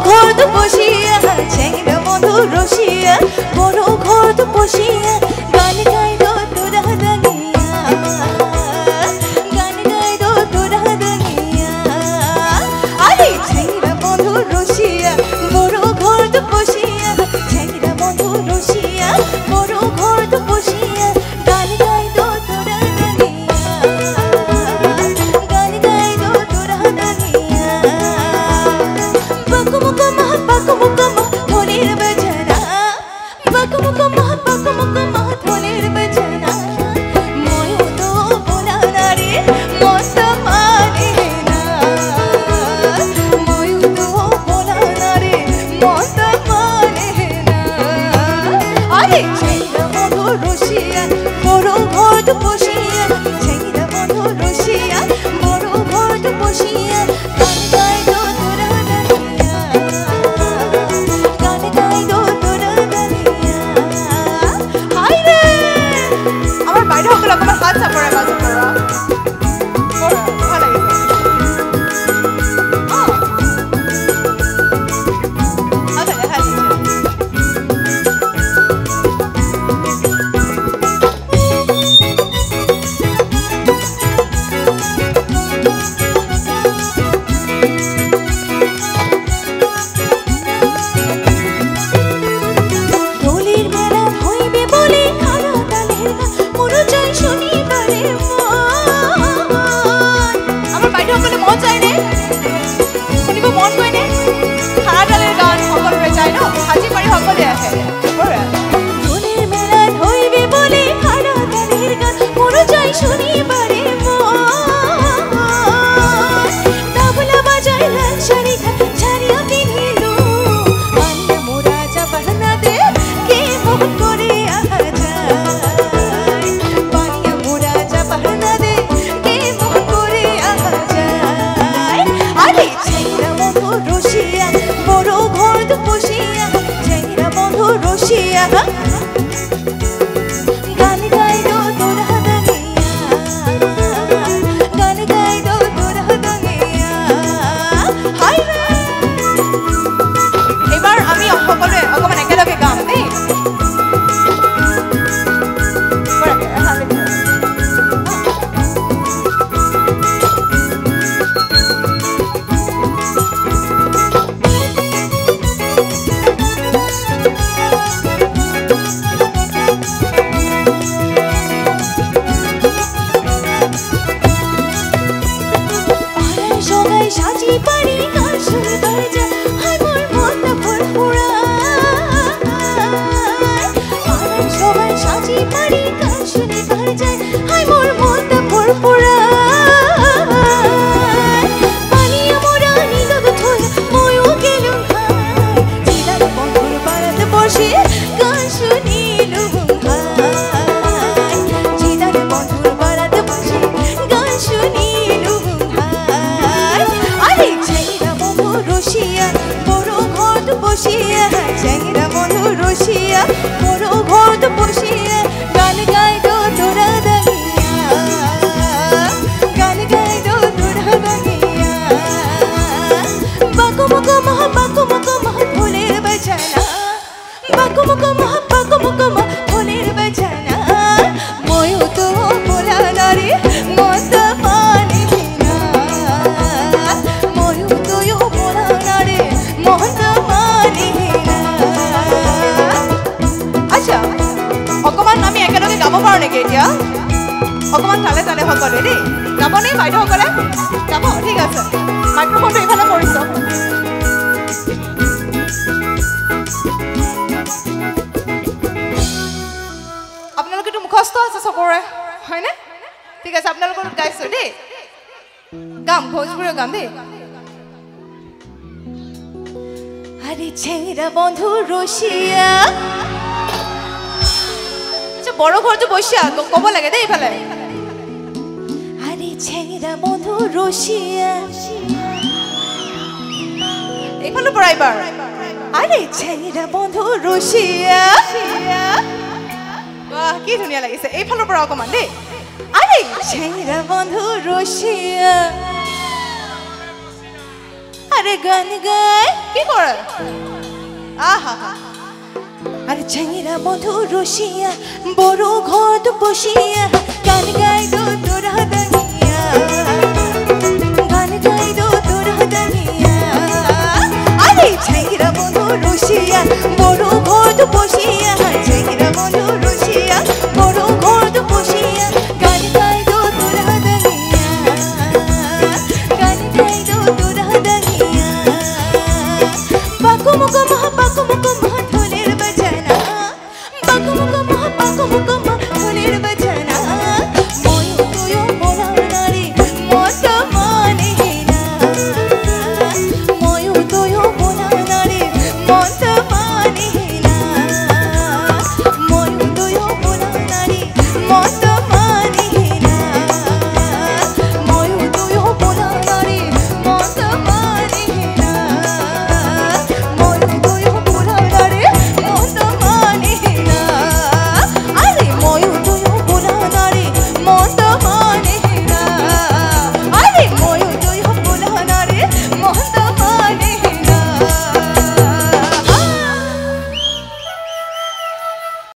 ঘৰত বসিয়া চেংৰা বন্ধু ৰসিয়া বড় ঘৰত বসিয়া গান গাই দো তোৰা দাঙিয়া গান গাই দো তোৰা দাঙিয়া আৰে চেংৰা বন্ধু ৰসিয়া বড় ঘৰত বসিয়া চেংৰা বন্ধু ৰসিয়া বড় ঘৰত বসিয়া গান গাই দো তোরা দাঙিয়া গান গাই দো তোরা দাঙিয়া বাকুমুকুমা ধনের বাজনা বাকুমুকুমা ধনের বাজনা ময়ো তো বলা না রে মস্ত মানে না ময়ো তো বলা না রে মস্ত মানে না আরে চেংরা বন্ধু রসিয়া বড় ঘৰত বসিয়া চেংৰা বন্ধু ৰসিয়া বড় ঘৰত বসিয়া গান গাই দো তোৰা দাঁড়িয়া গান গাই দো তোৰা দাঁড়িয়া হাই ৰে আমাৰ বাইৰে সকল অকমান হাত চাপৰে মাজৰ পৰা ভাল লাগিছে দোলের মেলা হইবে বলে কালো তালের গান মোরো চাই শনিবারে মন আমার বাইরে সকলে মন চাই নে শুনিব মন কই নে খাৰা তালেৰ গান সকলোৰে চাই ন আজি পাৰি সকলে আহে দোলের মেলা হইবে বলে কালো তালের গান মোরো চাই শনিবারে মন তাবলা বাজাই লাল শাড়ি ছাড়িয়া পিন্ধিলু বানিয়া মোরা যা বাহানা দে কে মোহ করে আহা যায় বানিয়া মোরা যা বাহানা দে কে মোহ করে আহা যায় আরে চেংরা বন্ধু রসিয়া বড় ঘৰত বসিয়া চেংরা বন্ধু রসিয়া গান গাই দো তোরা দাঁড়িয়া গান গাই দো তোরা দাঁড়িয়া হাই রে এবার আমি সকলোৱে অকমান একেলগে গাম দেই সবাই সাজি পারি গান শুনবার যায় হায় মোর মনটা ভরপুরা সবাই সাজি পারি গান শুনবার যায় হায় মোর মনটা ভরপুরা পানিয়া মোরা নীলদ থইয়া ময়ও গেলুম হায় চিরার বন্ধুর বারাত বসে গান শুনিলুম হায় চিরার বন্ধুর বারাত বসে গান শুনিলুম হায় আরে চেংরা বন্ধু রসিয়া বড় ঘৰত বসিয়া চেংৰা বন্ধু ৰসিয়া বড় ঘৰত বসিয়া গান গাই দো তোরা দাঁড়িয়া গান গাই দো তোরা দাঁড়িয়া বাকুমুকুমা ধনের বাজনা বাকুমুকুমা ধনের বাজনা ময়ো তো বলা না রে মস্ত মানে না ময়ো তো বলা না রে মস্ত মানে না আচ্ছা অকমান আমি একেলগে গাব পাৰো নেকি এতিয়া অকমান তালে তালে সকলে দেই গাব নে বাইদেউ সকলে গাব ঠিক আছে মাইক্ৰফোনটো এইফালে কৰিছো আপোনালোকেতো মুখস্থ আছে চবৰে হয়নে ঠিক আছে আপোনালোকৰ গাইছো দেই গাম ভোজপুৰীৰ গাম দেই আৰে চেংৰা বন্ধু ৰসিয়া বড় ঘৰত বসিয়া কব লাগে দেই এইফালে আৰে চেংৰা বন্ধু ৰসিয়া এইফালৰ পৰা এবাৰ আৰে চেংৰা বন্ধু ৰসিয়া বাহ কি ধুনীয়া লাগিছে এইফালৰ পৰা অকমান দেই আরে চেংরা বন্ধু রসিয়া আরে গান গায় কি করে আহা আরে ছেঁড়া মধু রসিয়া বড় ঘট বসিয়া গান গাই দো তোরা দানিয়া গান গাই দো তোরা দানিয়া আরে ছেঁড়া মধু রসিয়া বড় ঘট বসিয়া